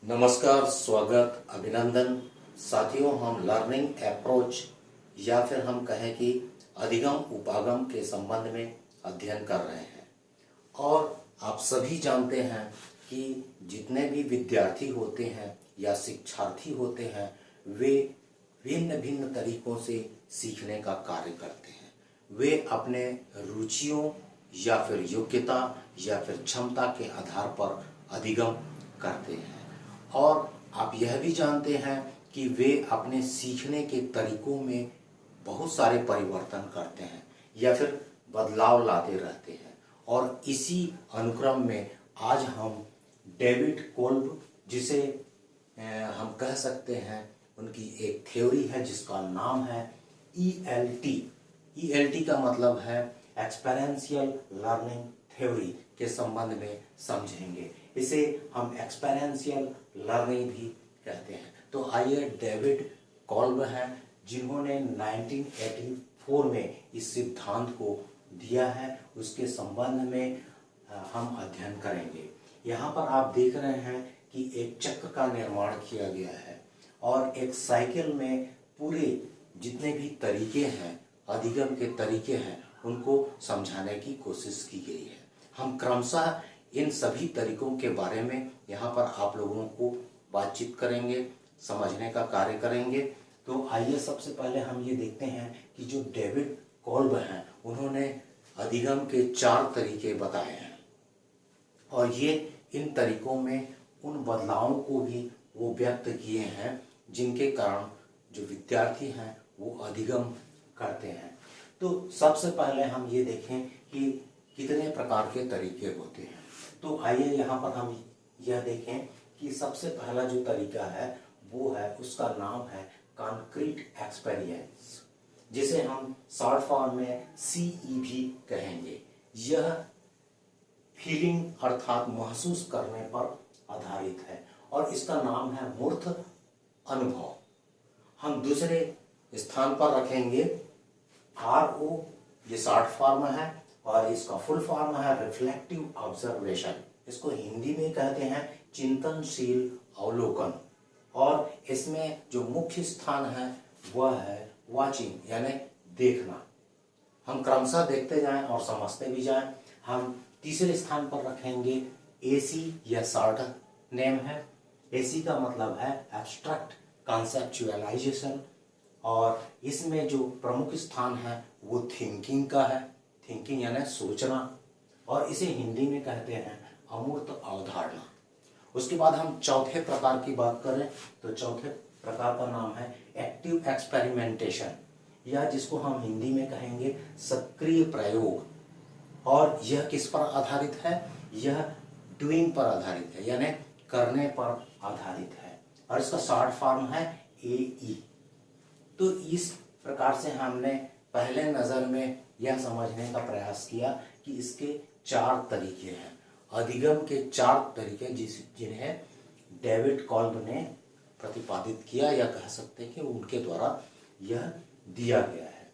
नमस्कार, स्वागत, अभिनंदन। साथियों, हम लर्निंग अप्रोच या फिर हम कहें कि अधिगम उपागम के संबंध में अध्ययन कर रहे हैं। और आप सभी जानते हैं कि जितने भी विद्यार्थी होते हैं या शिक्षार्थी होते हैं वे भिन्न भिन्न तरीकों से सीखने का कार्य करते हैं। वे अपने रुचियों या फिर योग्यता या फिर क्षमता के आधार पर अधिगम करते हैं। और आप यह भी जानते हैं कि वे अपने सीखने के तरीकों में बहुत सारे परिवर्तन करते हैं या फिर बदलाव लाते रहते हैं। और इसी अनुक्रम में आज हम डेविड कोल्ब, जिसे हम कह सकते हैं, उनकी एक थ्योरी है जिसका नाम है ELT। ELT का मतलब है एक्सपेरेंशियल लर्निंग थ्योरी के संबंध में समझेंगे। इसे हम एक्सपेरेंशियल लर्निंग भी कहते हैं। तो आइए, डेविड कोल्ब हैं जिन्होंने 1984 में इस सिद्धांत को दिया है, उसके संबंध में हम अध्ययन करेंगे। यहाँ पर आप देख रहे हैं कि एक चक्र का निर्माण किया गया है और एक साइकिल में पूरे जितने भी तरीके हैं, अधिगम के तरीके हैं, उनको समझाने की कोशिश की गई है। हम क्रमशः इन सभी तरीकों के बारे में यहाँ पर आप लोगों को बातचीत करेंगे, समझने का कार्य करेंगे। तो आइए, सबसे पहले हम ये देखते हैं कि जो डेविड कोल्ब हैं उन्होंने अधिगम के 4 तरीके बताए हैं और ये इन तरीकों में उन बदलावों को भी वो व्यक्त किए हैं जिनके कारण जो विद्यार्थी हैं वो अधिगम करते हैं। तो सबसे पहले हम ये देखें कि कितने प्रकार के तरीके होते हैं। तो आइए यहाँ पर हम यह देखें कि सबसे पहला जो तरीका है वो है, उसका नाम है कॉन्क्रीट एक्सपीरियंस, जिसे हम शॉर्ट फॉर्म में CE भी कहेंगे। यह फीलिंग अर्थात महसूस करने पर आधारित है और इसका नाम है मूर्त अनुभव। हम दूसरे स्थान पर रखेंगे RO, ये शॉर्ट फॉर्म है और इसका फुल फॉर्म है रिफ्लेक्टिव ऑब्जर्वेशन। इसको हिंदी में कहते हैं चिंतनशील अवलोकन। और इसमें जो मुख्य स्थान है वह है वाचिंग, यानी देखना। हम क्रमशः देखते जाएं और समझते भी जाएं। हम तीसरे स्थान पर रखेंगे AC, यह शॉर्ट नेम है। AC का मतलब है एब्स्ट्रैक्ट कॉन्सेप्चुअलाइजेशन और इसमें जो प्रमुख स्थान है वो थिंकिंग का है। थिंकिंग यानी सोचना, और इसे हिंदी में कहते हैं अमूर्त अवधारणा। उसके बाद हम चौथे प्रकार की बात करें तो चौथे प्रकार का नाम है एक्टिव एक्सपेरिमेंटेशन, या जिसको हम हिंदी में कहेंगे सक्रिय प्रयोग। और यह किस पर आधारित है? यह डूइंग पर आधारित है, यानी करने पर आधारित है और इसका शॉर्ट फॉर्म है AE। तो इस प्रकार से हमने पहले नजर में यह समझने का प्रयास किया कि इसके 4 तरीके हैं, अधिगम के 4 तरीके जिन्हें डेविड कोल्ब ने प्रतिपादित किया, या कह सकते हैं कि उनके द्वारा यह दिया गया है।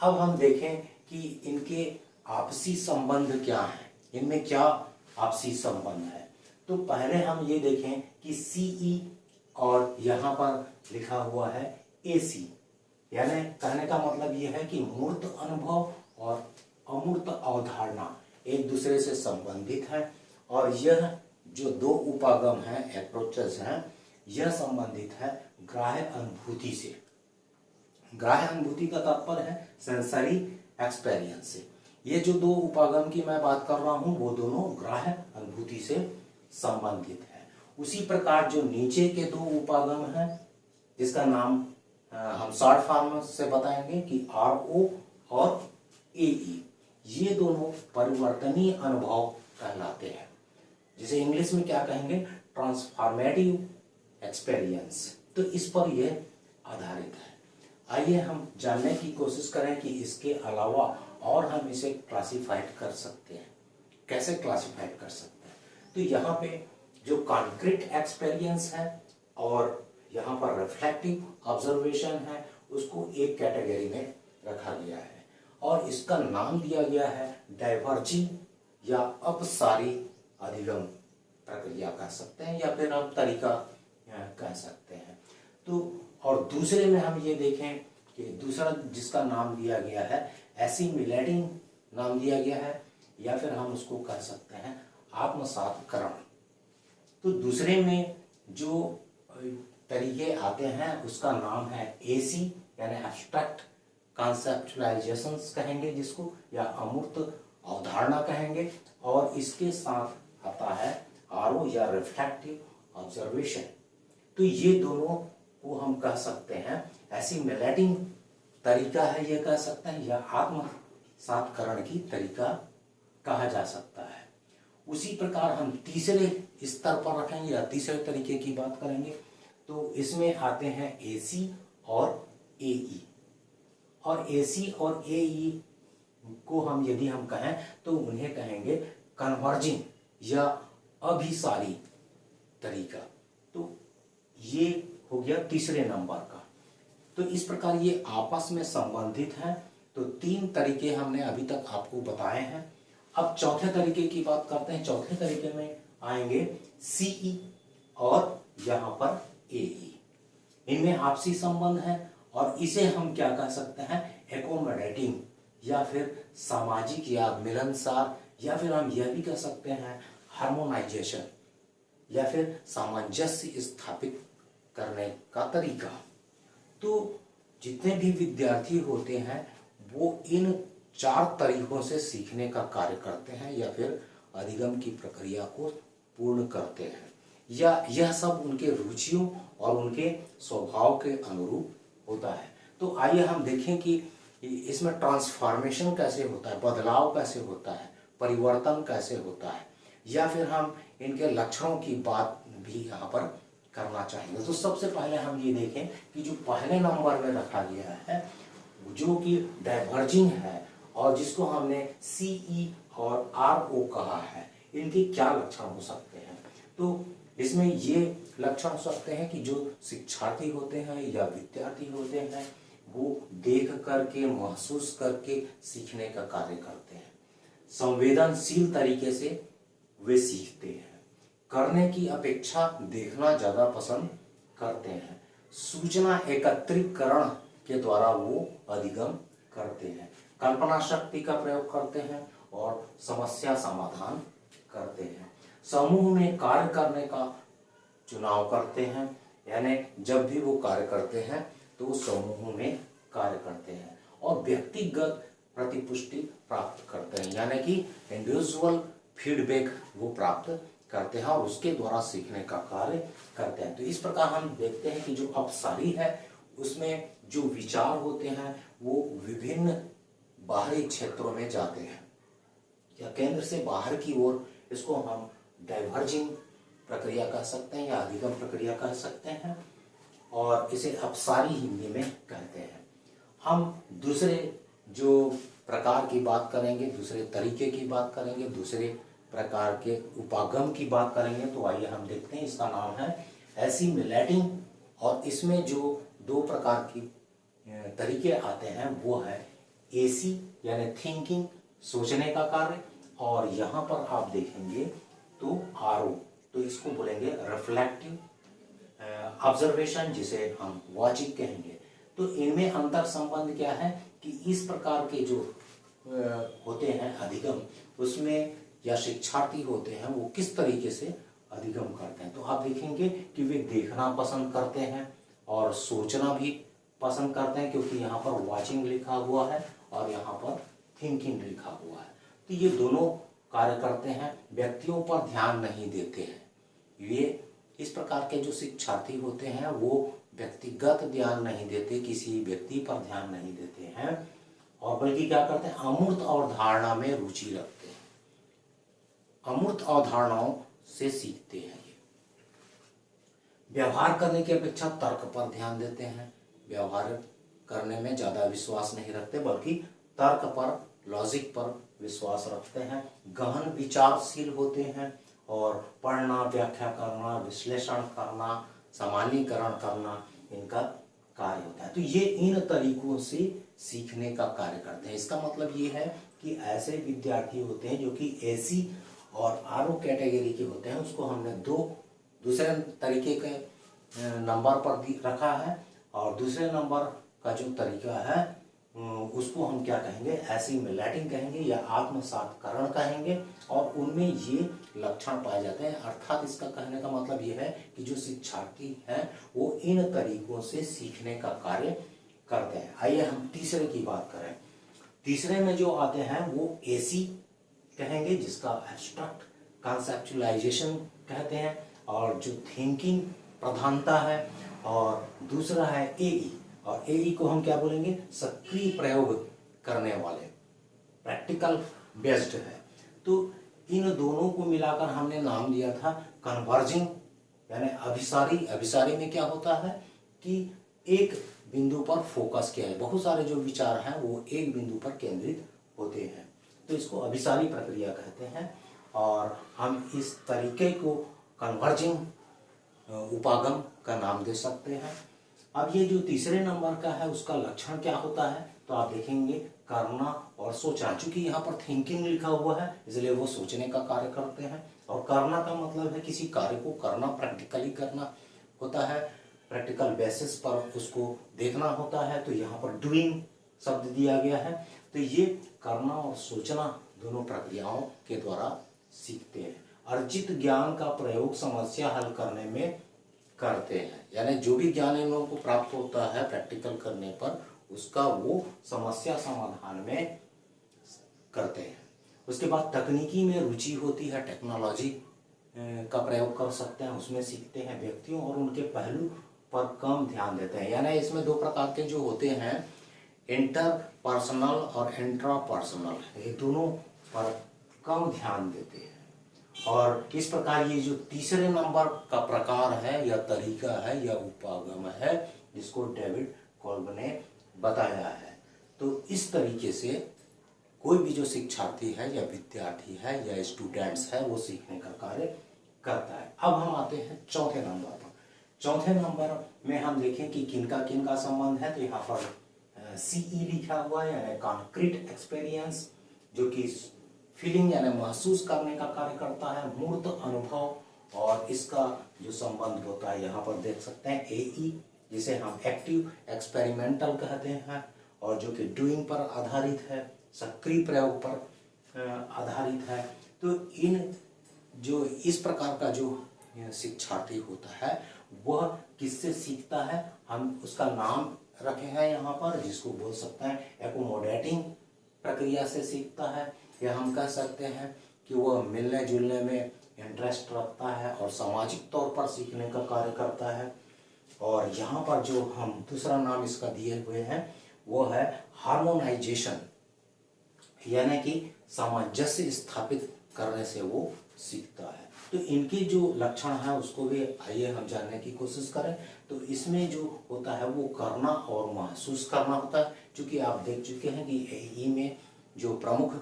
अब हम देखें कि इनके आपसी संबंध क्या हैं, इनमें क्या आपसी संबंध है। तो पहले हम ये देखें कि CE और यहाँ पर लिखा हुआ है AC, यानी कहने का मतलब यह है कि मूर्त अनुभव और अमूर्त अवधारणा एक दूसरे से संबंधित है और यह जो 2 उपागम हैं, अप्रोचेस हैं, यह संबंधित है ग्राह्य अनुभूति से। ग्राह्य अनुभूति का तात्पर्य है सेंसरी एक्सपीरियंस से। ये जो 2 उपागम की मैं बात कर रहा हूं वो दोनों ग्राह्य अनुभूति से संबंधित है। उसी प्रकार जो नीचे के 2 उपागम हैं, जिसका नाम हम शॉर्ट फॉर्म से बताएंगे कि RO और AE, ये दोनों परिवर्तनीय अनुभव कहलाते हैं, जिसे इंग्लिश में क्या कहेंगे, ट्रांसफॉर्मेटिव एक्सपीरियंस। तो इस पर यह आधारित है। आइए हम जानने की कोशिश करें कि इसके अलावा और हम इसे क्लासिफाइड कर सकते हैं। कैसे क्लासिफाइड कर सकते हैं? तो यहाँ पे जो कॉन्क्रीट एक्सपीरियंस है और यहाँ पर रिफ्लेक्टिव ऑब्जर्वेशन है, उसको एक कैटेगरी में रखा गया है और इसका नाम दिया गया है डाइवर्जिंग या अपसारी अधिगम प्रक्रिया कह सकते हैं या फिर हम तरीका कह सकते हैं। तो और दूसरे में हम ये देखें कि दूसरा जिसका नाम दिया गया है एसिमिलेटिंग नाम दिया गया है, या फिर हम उसको कह सकते हैं आत्मसातकरण। तो दूसरे में जो तरीके आते हैं उसका नाम है एसी यानी एब्स्ट्रैक्ट कॉन्सेप्चुअलाइजेशंस कहेंगे जिसको, या अमूर्त अवधारणा कहेंगे, और इसके साथ आता है आरओ या रिफ्लेक्टिव ऑब्जर्वेशन। तो ये दोनों को हम कह सकते हैं एसिमिलेटिंग तरीका है ये कह सकते हैं, या आत्मसातकरण की तरीका कहा जा सकता है। उसी प्रकार हम तीसरे स्तर पर रखेंगे या तीसरे तरीके की बात करेंगे, तो इसमें आते हैं एसी और एई। और एसी और एई को हम यदि हम कहें तो उन्हें कहेंगे कन्वर्जिंग या अभिसारी तरीका। तो ये हो गया तीसरे नंबर का। तो इस प्रकार ये आपस में संबंधित हैं। तो 3 तरीके हमने अभी तक आपको बताए हैं। अब चौथे तरीके की बात करते हैं। चौथे तरीके में आएंगे सीई और यहाँ पर एई। इनमें आपसी संबंध है और इसे हम क्या कह सकते हैं एकोमोडेटिंग या फिर सामाजिक या मिलनसार, या फिर हम यह भी कह सकते हैं हार्मोनाइजेशन या फिर सामंजस्य स्थापित करने का तरीका। तो जितने भी विद्यार्थी होते हैं वो इन 4 तरीकों से सीखने का कार्य करते हैं या फिर अधिगम की प्रक्रिया को पूर्ण करते हैं, या यह सब उनके रुचियों और उनके स्वभाव के अनुरूप होता है। तो आइए हम देखें कि इसमें ट्रांसफॉर्मेशन कैसे होता है, बदलाव कैसे होता है, परिवर्तन कैसे होता है, या फिर हम इनके लक्षणों की बात भी यहाँ पर करना चाहेंगे। तो सबसे पहले हम ये देखें कि जो पहले नंबर में रखा गया है जो कि डाइवर्जिंग है और जिसको हमने सीई और आरओ कहा है, इनके क्या लक्षण हो सकते हैं। तो इसमें ये लक्षण हो सकते हैं कि जो शिक्षार्थी होते हैं या विद्यार्थी होते हैं वो देख करके महसूस करके सीखने का कार्य करते हैं, संवेदनशील तरीके से वे सीखते हैं, करने की अपेक्षा देखना ज्यादा पसंद करते हैं, सूचना एकत्रीकरण के द्वारा वो अधिगम करते हैं, कल्पना शक्ति का प्रयोग करते हैं और समस्या समाधान करते हैं, समूह में कार्य करने का चुनाव करते हैं, यानी जब भी वो कार्य करते हैं तो समूह में कार्य करते हैं, और व्यक्तिगत प्रतिपुष्टि प्राप्त करते हैं, यानी कि इंडिविजुअल फीडबैक वो प्राप्त करते हैं और उसके द्वारा सीखने का कार्य करते हैं। तो इस प्रकार हम देखते हैं कि जो अपसारी है उसमें जो विचार होते हैं वो विभिन्न बाहरी क्षेत्रों में जाते हैं या केंद्र से बाहर की ओर, इसको हम डाइवर्जिंग प्रक्रिया कह सकते हैं या अधिगम प्रक्रिया कह सकते हैं, और इसे अपसारी हिंदी में कहते हैं। हम दूसरे जो प्रकार की बात करेंगे, दूसरे तरीके की बात करेंगे, दूसरे प्रकार के उपागम की बात करेंगे। तो आइए हम देखते हैं, इसका नाम है एसिमिलेटिंग, और इसमें जो 2 प्रकार की तरीके आते हैं वो है एसी यानी थिंकिंग सोचने का कार्य, और यहाँ पर आप देखेंगे तो आरओ, तो इसको बोलेंगे रिफ्लेक्टिव ऑब्जर्वेशन जिसे हम वॉचिंग कहेंगे। तो इनमें अंतर संबंध क्या है कि इस प्रकार के जो होते हैं अधिगम, उसमें या शिक्षार्थी होते हैं वो किस तरीके से अधिगम करते हैं। तो आप देखेंगे कि वे देखना पसंद करते हैं और सोचना भी पसंद करते हैं, क्योंकि यहाँ पर वॉचिंग लिखा हुआ है और यहाँ पर थिंकिंग लिखा हुआ है। तो ये दोनों कार्य करते हैं, व्यक्तियों पर ध्यान नहीं देते हैं। ये इस प्रकार के जो शिक्षार्थी होते हैं वो व्यक्तिगत ध्यान नहीं देते, किसी व्यक्ति पर ध्यान नहीं देते हैं, और बल्कि क्या करते हैं अमूर्त अवधारणा में रुचि रखते हैं, अमूर्त अवधारणाओं से सीखते हैं। ये व्यवहार करने की अपेक्षा तर्क पर ध्यान देते हैं, व्यवहार करने में ज्यादा विश्वास नहीं रखते बल्कि तर्क पर, लॉजिक पर विश्वास रखते हैं, गहन विचारशील होते हैं और पढ़ना, व्याख्या करना, विश्लेषण करना, सामान्यीकरण करना इनका कार्य होता है। तो ये इन तरीकों से सीखने का कार्य करते हैं। इसका मतलब ये है कि ऐसे विद्यार्थी होते हैं जो कि एसी और आरओ कैटेगरी के होते हैं उसको हमने दूसरे तरीके के नंबर पर रखा है, और दूसरे नंबर का जो तरीका है उसको हम क्या कहेंगे, एसिमिलेटिंग कहेंगे या आत्मसातकरण कहेंगे, और उनमें ये लक्षण पाए जाते हैं। अर्थात इसका कहने का मतलब ये है कि जो शिक्षार्थी हैं वो इन तरीकों से सीखने का कार्य करते हैं। आइए हम तीसरे की बात करें। तीसरे में जो आते हैं वो एसी कहेंगे, जिसका एब्स्ट्रैक्ट कॉन्सेप्चुअलाइजेशन कहते हैं, और जो थिंकिंग प्रधानता है। और दूसरा है एई, और एई को हम क्या बोलेंगे, सक्रिय प्रयोग करने वाले, प्रैक्टिकल बेस्ड है। तो इन दोनों को मिलाकर हमने नाम दिया था कन्वर्जिंग, यानी अभिसारी। अभिसारी में क्या होता है कि एक बिंदु पर फोकस किया है, बहुत सारे जो विचार हैं वो एक बिंदु पर केंद्रित होते हैं, तो इसको अभिसारी प्रक्रिया कहते हैं। और हम इस तरीके को कन्वर्जिंग उपागम का नाम दे सकते हैं। अब ये जो तीसरे नंबर का है उसका लक्षण क्या होता है, तो आप देखेंगे करना और सोचना। चूंकि यहाँ पर थिंकिंग लिखा हुआ है इसलिए वो सोचने का कार्य करते हैं, और करना का मतलब है किसी कार्य को करना, प्रैक्टिकली करना होता है, प्रैक्टिकल बेसिस पर उसको देखना होता है। तो यहाँ पर डूइंग शब्द दिया गया है। तो ये करना और सोचना दोनों प्रक्रियाओं के द्वारा सीखते हैं। अर्जित ज्ञान का प्रयोग समस्या हल करने में करते हैं, यानी जो भी ज्ञान इन लोगों को प्राप्त होता है प्रैक्टिकल करने पर उसका वो समस्या समाधान में करते हैं। उसके बाद तकनीकी में रुचि होती है, टेक्नोलॉजी का प्रयोग कर सकते हैं, उसमें सीखते हैं। व्यक्तियों और उनके पहलू पर कम ध्यान देते हैं, यानी इसमें दो प्रकार के जो होते हैं, इंटरपर्सनल और इंट्रापर्सनल, ये दोनों पर कम ध्यान देते हैं। और इस प्रकार ये जो तीसरे नंबर का प्रकार है या तरीका है या उपागम है जिसको डेविड कॉल्ब ने बताया है, तो इस तरीके से कोई भी जो शिक्षार्थी है या विद्यार्थी है या स्टूडेंट्स है वो सीखने का कार्य करता है। अब हम आते हैं चौथे नंबर पर। चौथे नंबर में हम देखें कि किनका संबंध है, तो यहाँ पर सीई लिखा हुआ है, यानी कॉन्क्रीट एक्सपीरियंस, जो कि फीलिंग यानी महसूस करने का कार्य करता है, मूर्त अनुभव, और इसका जो संबंध होता है यहाँ पर देख सकते हैं एई, जिसे हम एक्टिव एक्सपेरिमेंटल कहते हैं, और जो कि डूइंग पर आधारित है, सक्रिय प्रयोग पर आधारित है। तो इन जो इस प्रकार का जो शिक्षार्थी होता है वह किससे सीखता है, हम उसका नाम रखे हैं यहाँ पर, जिसको बोल सकते हैं एकोमोडेटिंग प्रक्रिया से सीखता है, या हम कह सकते हैं कि वह मिलने जुलने में इंटरेस्ट रखता है और सामाजिक तौर पर सीखने का कार्य करता है। और यहाँ पर जो हम दूसरा नाम इसका दिए हुए हैं वो है हार्मोनाइजेशन, यानी कि सामंजस्य स्थापित करने से वो सीखता है। तो इनके जो लक्षण है उसको भी आइए हम जानने की कोशिश करें। तो इसमें जो होता है वो करना और महसूस करना होता है। क्योंकि आप देख चुके हैं कि एई में जो प्रमुख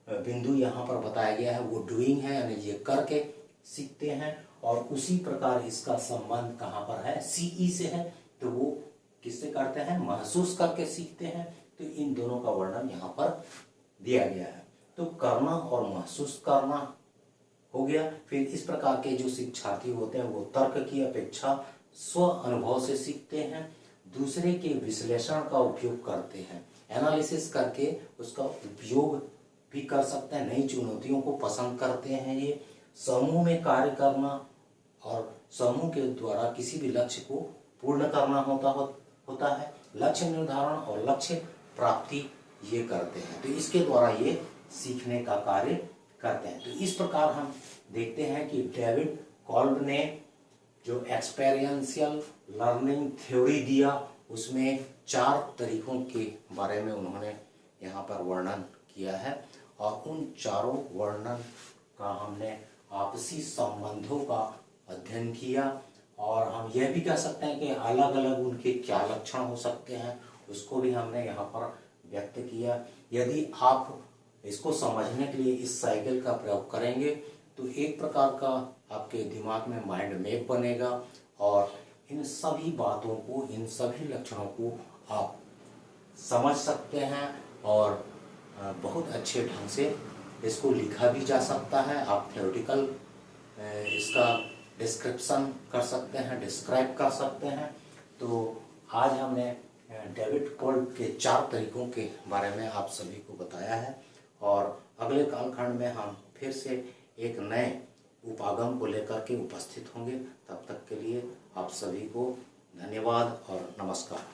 बिंदु यहाँ पर बताया गया है वो डूइंग है, यानी ये करके सीखते हैं, और उसी प्रकार इसका संबंध कहाँ पर है, सीई से है, तो वो किससे करते हैं, महसूस करके सीखते हैं। तो इन दोनों का वर्णन यहाँ पर दिया गया है। तो करना और महसूस करना हो गया। फिर इस प्रकार के जो शिक्षार्थी होते हैं वो तर्क की अपेक्षा स्व अनुभव से सीखते हैं, दूसरे के विश्लेषण का उपयोग करते हैं, एनालिसिस करके उसका उपयोग भी कर सकते हैं, नई चुनौतियों को पसंद करते हैं। ये समूह में कार्य करना और समूह के द्वारा किसी भी लक्ष्य को पूर्ण करना होता है, लक्ष्य निर्धारण और लक्ष्य प्राप्ति ये करते हैं। तो इसके द्वारा ये सीखने का कार्य करते हैं। तो इस प्रकार हम देखते हैं कि डेविड कॉल्ब ने जो एक्सपेरियंशियल लर्निंग थ्योरी दिया उसमें 4 तरीकों के बारे में उन्होंने यहाँ पर वर्णन किया है, और उन चारों वर्णन का हमने आपसी संबंधों का अध्ययन किया, और हम यह भी कह सकते हैं कि अलग अलग उनके क्या लक्षण हो सकते हैं उसको भी हमने यहाँ पर व्यक्त किया। यदि आप इसको समझने के लिए इस साइकिल का प्रयोग करेंगे तो एक प्रकार का आपके दिमाग में माइंड मैप बनेगा, और इन सभी बातों को, इन सभी लक्षणों को आप समझ सकते हैं और बहुत अच्छे ढंग से इसको लिखा भी जा सकता है। आप थ्योरेटिकल इसका डिस्क्रिप्शन कर सकते हैं, डिस्क्राइब कर सकते हैं। तो आज हमने डेविड कोल्ब के 4 तरीकों के बारे में आप सभी को बताया है, और अगले कालखंड में हम फिर से एक नए उपागम को लेकर के उपस्थित होंगे। तब तक के लिए आप सभी को धन्यवाद और नमस्कार।